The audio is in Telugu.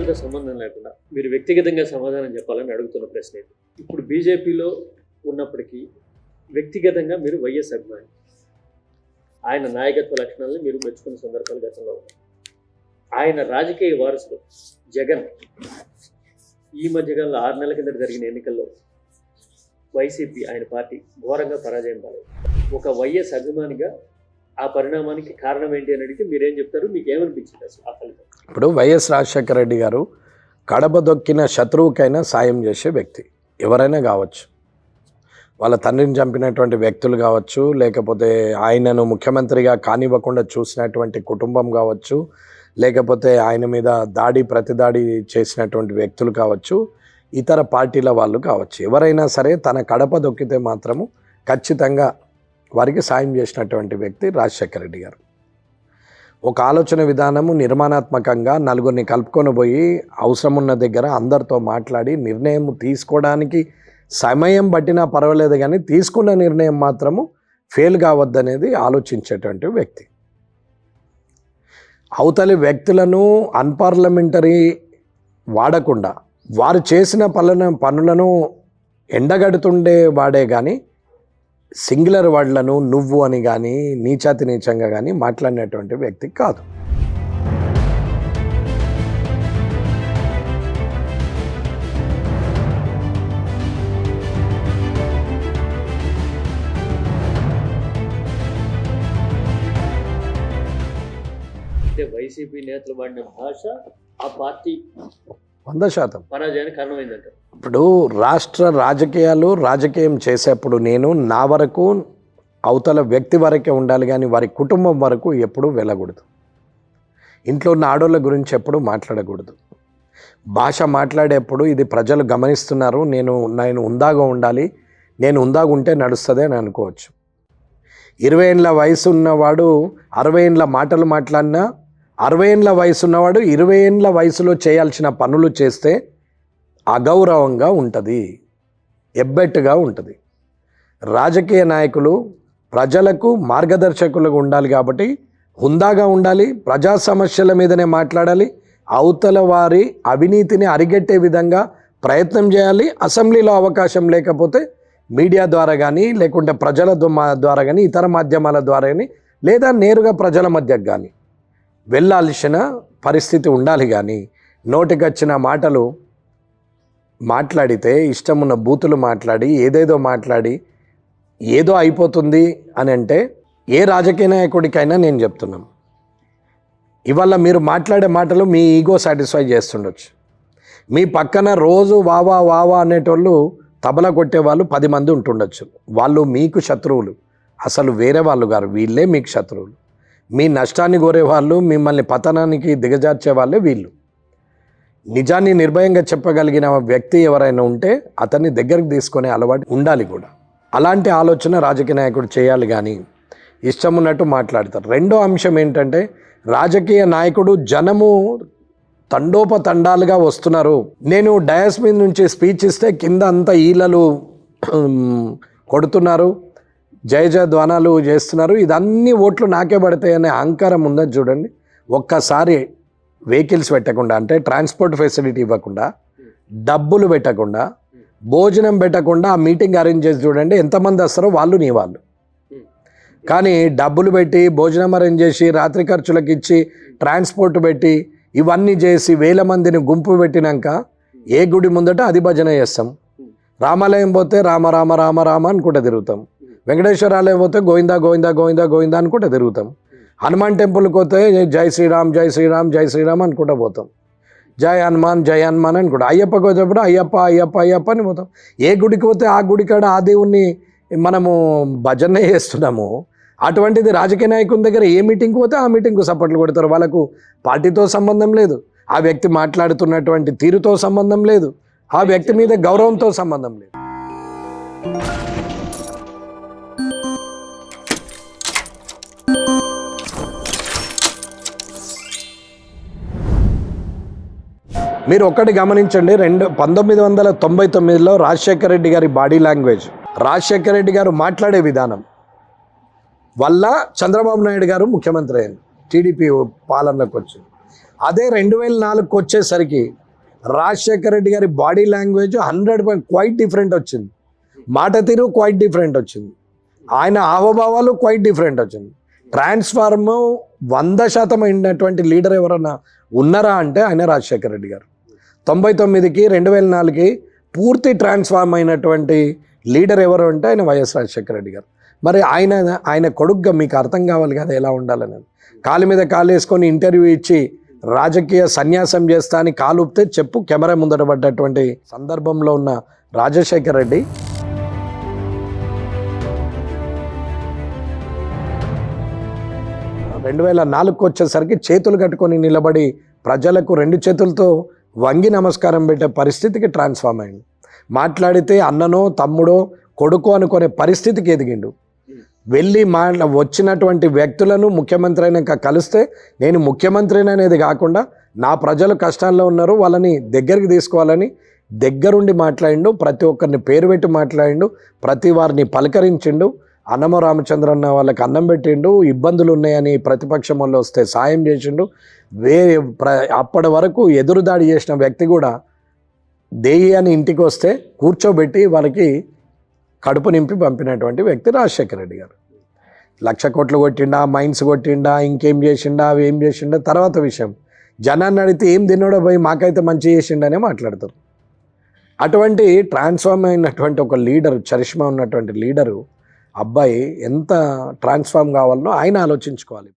రాజకీయాలతో సంబంధం లేకుండా మీరు వ్యక్తిగతంగా సమాధానం చెప్పాలని అడుగుతున్న ప్రశ్న ఇది. ఇప్పుడు బీజేపీలో ఉన్నప్పటికీ వ్యక్తిగతంగా మీరు వైఎస్ అభిమాని, ఆయన నాయకత్వ లక్షణాలను మీరు మెచ్చుకున్న సందర్భాలు గతంలో ఉన్నాయి. ఆయన రాజకీయ వారసుడు జగన్ ఈ మధ్యకాలంలో 6 నెలల కిందట జరిగిన ఎన్నికల్లో వైసీపీ ఆయన పార్టీ ఘోరంగా పరాజయం పాలైంది. ఒక వైఎస్ అభిమానిగా ఆ పరిణామానికి కారణం ఏంటి అని అడిగితే మీరేం చెప్తారు? మీకు ఏమనిపించింది అసలు ఆ ఫలితం? ఇప్పుడు వైఎస్ రాజశేఖర రెడ్డి గారు కడప దొక్కిన శత్రువుకైనా సాయం చేసే వ్యక్తి, ఎవరైనా కావచ్చు. వాళ్ళ తండ్రిని చంపినటువంటి వ్యక్తులు కావచ్చు, లేకపోతే ఆయనను ముఖ్యమంత్రిగా కానివ్వకుండా చూసినటువంటి కుటుంబం కావచ్చు, లేకపోతే ఆయన మీద ప్రతిదాడి చేసినటువంటి వ్యక్తులు కావచ్చు, ఇతర పార్టీల వాళ్ళు కావచ్చు. ఎవరైనా సరే తన కడప దొక్కితే మాత్రము ఖచ్చితంగా వారికి సాయం చేసినటువంటి వ్యక్తి రాజశేఖర రెడ్డి గారు. ఒక ఆలోచన విధానము నిర్మాణాత్మకంగా నలుగురిని కలుపుకొని పోయి అవసరం ఉన్న దగ్గర అందరితో మాట్లాడి నిర్ణయం తీసుకోవడానికి సమయం పట్టినా పర్వాలేదు, కానీ తీసుకున్న నిర్ణయం మాత్రము ఫెయిల్ కావద్దనేది ఆలోచించేటువంటి వ్యక్తి. అవతలి వ్యక్తులను అన్పార్లమెంటరీ వాడకుండా వారు చేసిన పనులను ఎండగడుతుండే వాడే కానీ సింగులర్ వర్డ్లను నువ్వు అని కానీ నీచాతి నీచంగా కానీ మాట్లాడినటువంటి వ్యక్తి కాదు. అంటే వైసీపీ నేతలు వాడిన భాష ఆ పార్టీ 100% పరాజయానికి కారణమైందంట. ఇప్పుడు రాష్ట్ర రాజకీయం చేసేప్పుడు నేను నా వరకు అవతల వ్యక్తి వరకే ఉండాలి, కానీ వారి కుటుంబం వరకు ఎప్పుడూ వెళ్ళకూడదు. ఇంట్లో ఉన్న ఆడోళ్ళ గురించి ఎప్పుడూ మాట్లాడకూడదు. భాష మాట్లాడేప్పుడు ఇది ప్రజలు గమనిస్తున్నారు, నేను ఉందాగా ఉండాలి, నేను ఉందాగా ఉంటే నడుస్తుంది అని అనుకోవచ్చు. 20 ఏళ్ళ వయసు ఉన్నవాడు 60 ఏళ్ళ మాటలు మాట్లాడినా, 60 ఏళ్ళ వయసు ఉన్నవాడు 20 ఏళ్ళ వయసులో చేయాల్సిన పనులు చేస్తే అగౌరవంగా ఉంటుంది, ఎబ్బెట్టుగా ఉంటుంది. రాజకీయ నాయకులు ప్రజలకు మార్గదర్శకులుగా ఉండాలి కాబట్టి హుందాగా ఉండాలి, ప్రజా సమస్యల మీదనే మాట్లాడాలి, అవతల వారి అవినీతిని అరిగట్టే విధంగా ప్రయత్నం చేయాలి. అసెంబ్లీలో అవకాశం లేకపోతే మీడియా ద్వారా కానీ, లేకుంటే ప్రజల ద్వారా కానీ, ఇతర మాధ్యమాల ద్వారా కానీ, లేదా నేరుగా ప్రజల మధ్యకు కానీ వెళ్ళాల్సిన పరిస్థితి ఉండాలి. కానీ నోటికొచ్చిన మాటలు మాట్లాడితే, ఇష్టమున్న బూతులు మాట్లాడి, ఏదేదో మాట్లాడి ఏదో అయిపోతుంది అని అంటే ఏ రాజకీయ నాయకుడికైనా నేను చెప్తున్నాను, ఇవాళ మీరు మాట్లాడే మాటలు మీ ఈగో సాటిస్ఫై చేస్తుండొచ్చు. మీ పక్కన రోజు వావా వావా అనేటోళ్ళు తబలా కొట్టేవాళ్ళు 10 మంది ఉంటుండొచ్చు. వాళ్ళు మీకు శత్రువులు, అసలు వేరే వాళ్ళు గారు, వీళ్ళే మీకు శత్రువులు. మీ నష్టాన్ని కోరేవాళ్ళు, మిమ్మల్ని పతనానికి దిగజార్చే వాళ్ళే వీళ్ళు. నిజాన్ని నిర్భయంగా చెప్పగలిగిన వ్యక్తి ఎవరైనా ఉంటే అతన్ని దగ్గరికి తీసుకునే అలవాటు ఉండాలి కూడా. అలాంటి ఆలోచన రాజకీయ నాయకుడు చేయాలి, కానీ ఇష్టం ఉన్నట్టు మాట్లాడతారు. రెండో అంశం ఏంటంటే, రాజకీయ నాయకుడు జనము తండోపతండాలుగా వస్తున్నారు. నేను డయాస్ మీద నుంచి స్పీచ్ ఇస్తే కింద అంతా ఈలలు కొడుతున్నారు, జయ ధ్వానాలు చేస్తున్నారు, ఇదన్నీ ఓట్లు నాకే పడతాయనే అహంకారం ఉందని చూడండి. ఒక్కసారి వెహికల్స్ పెట్టకుండా, అంటే ట్రాన్స్పోర్ట్ ఫెసిలిటీ ఇవ్వకుండా, డబ్బులు పెట్టకుండా, భోజనం పెట్టకుండా ఆ మీటింగ్ అరేంజ్ చేసి చూడండి, ఎంతమంది వస్తారో వాళ్ళు నీ వాళ్ళు. కానీ డబ్బులు పెట్టి, భోజనం అరేంజ్ చేసి, రాత్రి ఖర్చులకు ఇచ్చి, ట్రాన్స్పోర్ట్ పెట్టి, ఇవన్నీ చేసి 1000 మందిని గుంపు పెట్టినాక ఏ గుడి ముందట అది భజన చేస్తాం. రామాలయం పోతే రామ రామ రామ రామ అనుకుంటూ తిరుగుతాం. వెంకటేశ్వర ఆలయం పోతే గోవిందా గోవిందా గోవిందా గోవిందా అనుకుంటూ తిరుగుతాం. హనుమాన్ టెంపుల్కి పోతే జై శ్రీరామ్ జై శ్రీరామ్ జై శ్రీరామ్ అనుకుంటూ పోతాం. జై హనుమాన్ అనుకుంటా. అయ్యప్పకి వచ్చేటప్పుడు అయ్యప్ప అయ్యప్ప అయ్యప్ప అని పోతాం. ఏ గుడికి పోతే ఆ గుడి కాడ ఆ దేవుణ్ణి మనము భజన చేస్తున్నాము. అటువంటిది రాజకీయ నాయకుని దగ్గర ఏ మీటింగ్కి పోతే ఆ మీటింగ్కు సపోర్ట్లు కొడతారు. వాళ్ళకు పార్టీతో సంబంధం లేదు, ఆ వ్యక్తి మాట్లాడుతున్నటువంటి తీరుతో సంబంధం లేదు, ఆ వ్యక్తి మీద గౌరవంతో సంబంధం లేదు. మీరు ఒక్కటి గమనించండి, 1999లో రాజశేఖర రెడ్డి గారి బాడీ లాంగ్వేజ్, రాజశేఖర రెడ్డి గారు మాట్లాడే విధానం వల్ల చంద్రబాబు నాయుడు గారు ముఖ్యమంత్రి అయ్యారు, టీడీపీ పాలనలోకి వచ్చింది. అదే 2004కి వచ్చేసరికి రాజశేఖర రెడ్డి గారి బాడీ లాంగ్వేజ్ 100% క్వైట్ డిఫరెంట్ వచ్చింది. మాట తీరు క్వైట్ డిఫరెంట్ వచ్చింది. ఆయన హావభావాలు క్వైట్ డిఫరెంట్ వచ్చింది. ట్రాన్స్ఫార్మ్ 100% అయినటువంటి లీడర్ ఎవరన్నా ఉన్నారా అంటే ఆయన రాజశేఖర రెడ్డి గారు. 99కి 2004కి పూర్తి ట్రాన్స్ఫార్మ్ అయినటువంటి లీడర్ ఎవరు అంటే ఆయన వైఎస్ రాజశేఖర రెడ్డి గారు. మరి ఆయన కొడుకుగా మీకు అర్థం కావాలి కదా ఎలా ఉండాలని. కాలు మీద కాలు వేసుకొని ఇంటర్వ్యూ ఇచ్చి రాజకీయ సన్యాసం చేస్తా అని కాలు ఊపితే చెప్పు కెమెరా ముందట పడ్డటువంటి సందర్భంలో ఉన్న రాజశేఖర రెడ్డి 2004కి వచ్చేసరికి చేతులు కట్టుకొని నిలబడి ప్రజలకు 2 చేతులతో వంగి నమస్కారం పెట్టే పరిస్థితికి ట్రాన్స్ఫార్మ్ అయ్యింది. మాట్లాడితే అన్ననో తమ్ముడో కొడుకు అనుకునే పరిస్థితికి ఎదిగిండు. వెళ్ళి వచ్చినటువంటి వ్యక్తులను ముఖ్యమంత్రి అయినాక కలిస్తే నేను ముఖ్యమంత్రిని అనేది కాకుండా నా ప్రజలు కష్టాల్లో ఉన్నారు వాళ్ళని దగ్గరికి తీసుకోవాలని దగ్గరుండి మాట్లాడిండు. ప్రతి ఒక్కరిని పేరు పెట్టి మాట్లాడిండు. ప్రతి వారిని పలకరించిండు. అన్నమ రామచంద్రన్న వాళ్ళకి అన్నం పెట్టిండు. ఇబ్బందులు ఉన్నాయని ప్రతిపక్షం వాళ్ళు వస్తే సాయం చేసిండు. అప్పటి వరకు ఎదురుదాడి చేసిన వ్యక్తి కూడా దేయి అని ఇంటికి వస్తే కూర్చోబెట్టి వాళ్ళకి కడుపు నింపి పంపినటువంటి వ్యక్తి రాజశేఖర రెడ్డి గారు. 1,00,000 కోట్లు కొట్టిండా, మైన్స్ కొట్టిండా, ఇంకేం చేసిండా, అవి ఏం చేసిండా తర్వాత విషయం. జనాన్ని అడిగితే ఏం తిన్నాడో పోయి మాకైతే మంచి చేసిండనే మాట్లాడతారు. అటువంటి ట్రాన్స్ఫార్మ్ అయినటువంటి ఒక లీడరు, చరిష్మా ఉన్నటువంటి లీడరు అబ్బాయి ఎంత ట్రాన్స్ఫార్మ్ కావాలనో ఆయన ఆలోచించుకోవాలి.